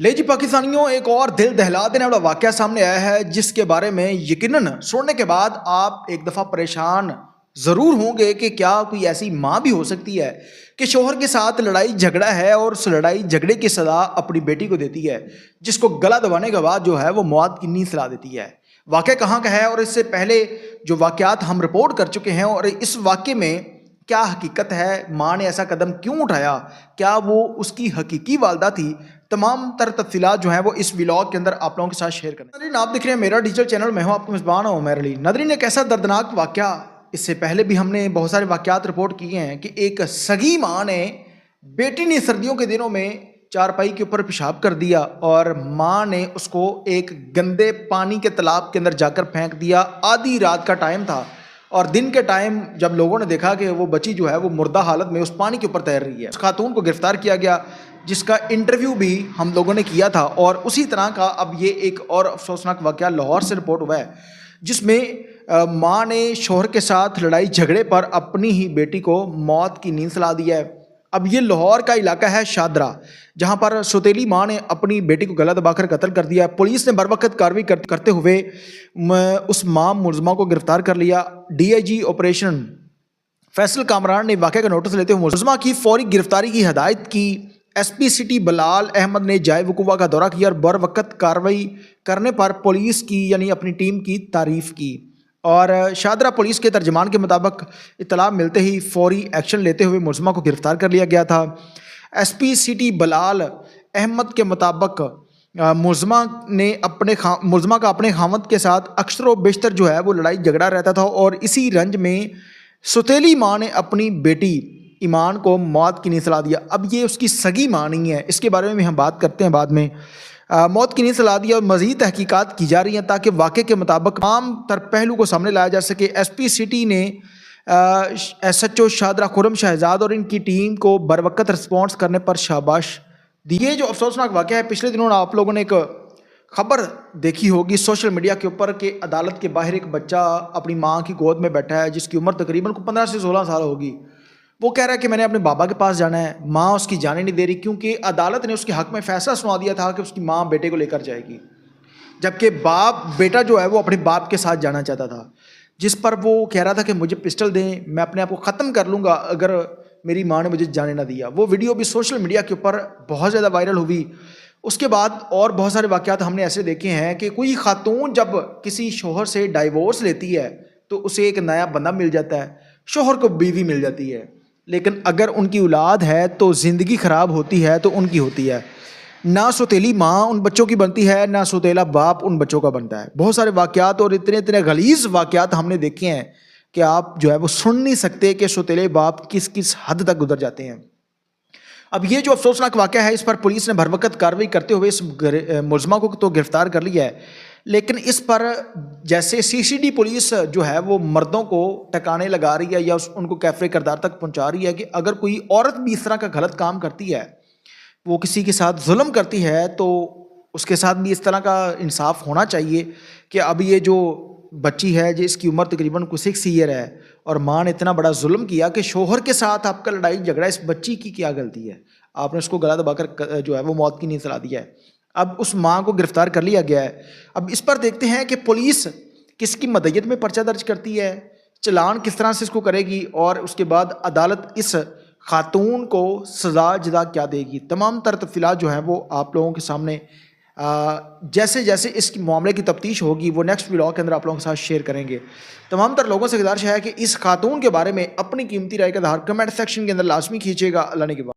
ले जी पाकिस्तानियों, एक और दिल दहला देने वाला वाकया सामने आया है जिसके बारे में यकीनन सुनने के बाद आप एक दफ़ा परेशान ज़रूर होंगे कि क्या कोई ऐसी माँ भी हो सकती है कि शोहर के साथ लड़ाई झगड़ा है और उस लड़ाई झगड़े की सज़ा अपनी बेटी को देती है, जिसको गला दबाने के बाद जो है वो मौत की नींद सुला देती है। वाकया कहाँ का है और इससे पहले जो वाकयात हम रिपोर्ट कर चुके हैं और इस वाकये में क्या हकीकत है, माँ ने ऐसा कदम क्यों उठाया, क्या वो उसकी हकीकी वालदा थी, तमाम तर तफसीलात जो है वो इस व्लॉग के अंदर आप लोगों के साथ शेयर करें। नादरीन, आप देख रहे हैं मेरा डिजिटल चैनल, मैं हूं आपका मेज़बान उमर अली। नादरीन, एक ऐसा दर्दनाक वाकया, इससे पहले भी हमने बहुत सारे वाकयात रिपोर्ट किए हैं कि एक सगी माँ ने बेटी ने सर्दियों के दिनों में चारपाई के ऊपर पेशाब कर दिया और माँ ने उसको एक गंदे पानी के तालाब के अंदर जाकर फेंक दिया। आधी रात का टाइम था और दिन के टाइम जब लोगों ने देखा कि वो बच्ची जो है वो मुर्दा हालत में उस पानी के ऊपर तैर रही है, उस खातून को गिरफ्तार किया गया जिसका इंटरव्यू भी हम लोगों ने किया था। और उसी तरह का अब ये एक और अफसोसनाक वाकया लाहौर से रिपोर्ट हुआ है जिसमें माँ ने शोहर के साथ लड़ाई झगड़े पर अपनी ही बेटी को मौत की नींद सुला दिया है। अब ये लाहौर का इलाका है शादरा, जहां पर सौतेली माँ ने अपनी बेटी को गला दबाकर कत्ल कर दिया। पुलिस ने बरवक्त कार्रवाई करते हुए उस माँ मुलजमा को गिरफ्तार कर लिया। डीआईजी ऑपरेशन फैसल कामरान ने वाक़े का नोटिस लेते हुए मुलजमा की फौरी गिरफ्तारी की हदायत की। एसपी सिटी बलाल अहमद ने जाए वकूवा का दौरा किया और बरवक्त कार्रवाई करने पर पुलिस की यानी अपनी टीम की तारीफ़ की। और शादरा पुलिस के तर्जमान के मुताबिक इत्तला मिलते ही फौरी एक्शन लेते हुए मुलजमा को गिरफ्तार कर लिया गया था। एसपी सिटी बलाल अहमद के मुताबिक मुलजमा का अपने खामद के साथ अक्सर व बेशतर जो है वो लड़ाई झगड़ा रहता था और इसी रंज में सौतेली माँ ने अपनी बेटी ईमान को मौत की नींद सुला दिया। अब ये उसकी सगी माँ नहीं है, इसके बारे में भी हम बात करते हैं बाद में। मौत की नींद सुला दिया और मज़ीद तहकीकात की जा रही हैं ताकि वाक़े के मुताबिक तमाम तर पहलू को सामने लाया जा सके। एसपी सिटी ने SHO शादरा खुरम शहजाद और इनकी टीम को बरवक्त रिस्पॉन्स करने पर शाबाश दी। ये जो अफसोसनाक वाक़या है, पिछले दिनों आप लोगों ने एक खबर देखी होगी सोशल मीडिया के ऊपर कि अदालत के बाहर एक बच्चा अपनी माँ की गोद में बैठा है जिसकी उम्र तकरीबन 15 से 16 साल होगी। वो कह रहा है कि मैंने अपने बाबा के पास जाना है, माँ उसकी जाने नहीं दे रही क्योंकि अदालत ने उसके हक़ में फ़ैसला सुना दिया था कि उसकी माँ बेटे को लेकर जाएगी, जबकि बेटा जो है वो अपने बाप के साथ जाना चाहता था, जिस पर वो कह रहा था कि मुझे पिस्टल दें, मैं अपने आप को ख़त्म कर लूँगा अगर मेरी माँ ने मुझे जाने ना दिया। वो वीडियो भी सोशल मीडिया के ऊपर बहुत ज़्यादा वायरल हुई। उसके बाद और बहुत सारे वाक़यात हमने ऐसे देखे हैं कि कोई खातून जब किसी शोहर से डाइवोर्स लेती है तो उसे एक नया बंदा मिल जाता है, शोहर को बीवी मिल जाती है, लेकिन अगर उनकी औलाद है तो ज़िंदगी ख़राब होती है तो उनकी होती है। ना सौतेली माँ उन बच्चों की बनती है, ना सौतेला बाप उन बच्चों का बनता है। बहुत सारे वाक़यात और इतने इतने गलीज़ वाक़यात हमने देखे हैं कि आप जो है वो सुन नहीं सकते कि सौतेले बाप किस किस हद तक गुजर जाते हैं। अब ये जो अफसोसनाक वाक़या है, इस पर पुलिस ने भरवक्त कार्रवाई करते हुए इस मुलजमा को तो गिरफ्तार कर लिया है, लेकिन इस पर जैसे CCD पुलिस जो है वो मर्दों को टकाने लगा रही है या उनको कैफरे किरदार तक पहुंचा रही है कि अगर कोई औरत भी इस तरह का गलत काम करती है, वो किसी के साथ जुल्म करती है, तो उसके साथ भी इस तरह का इंसाफ होना चाहिए कि अब ये जो बच्ची है जिसकी उम्र तकरीबन 6 ईयर है और माँ ने इतना बड़ा जुल्म किया कि शोहर के साथ आपका लड़ाई झगड़ा, इस बच्ची की क्या गलती है? आपने उसको गला दबाकर जो है वो मौत की नींद सुला दिया है। अब उस माँ को गिरफ्तार कर लिया गया है। अब इस पर देखते हैं कि पुलिस किसकी मदयत में पर्चा दर्ज करती है, चलान किस तरह से इसको करेगी और उसके बाद अदालत इस खातून को सज़ा जदा क्या देगी। तमाम तर तफसीलात जो हैं वो आप लोगों के सामने जैसे जैसे इस मामले की तफ्तीश होगी वो नेक्स्ट व्लॉग के अंदर आप लोगों के साथ शेयर करेंगे। तमाम तर लोगों से गुजारिश है कि इस खातून के बारे में अपनी कीमती राय का इज़हार कमेंट सेक्शन के अंदर लाजमी कीजिएगा। अल्लाह ने के बाद।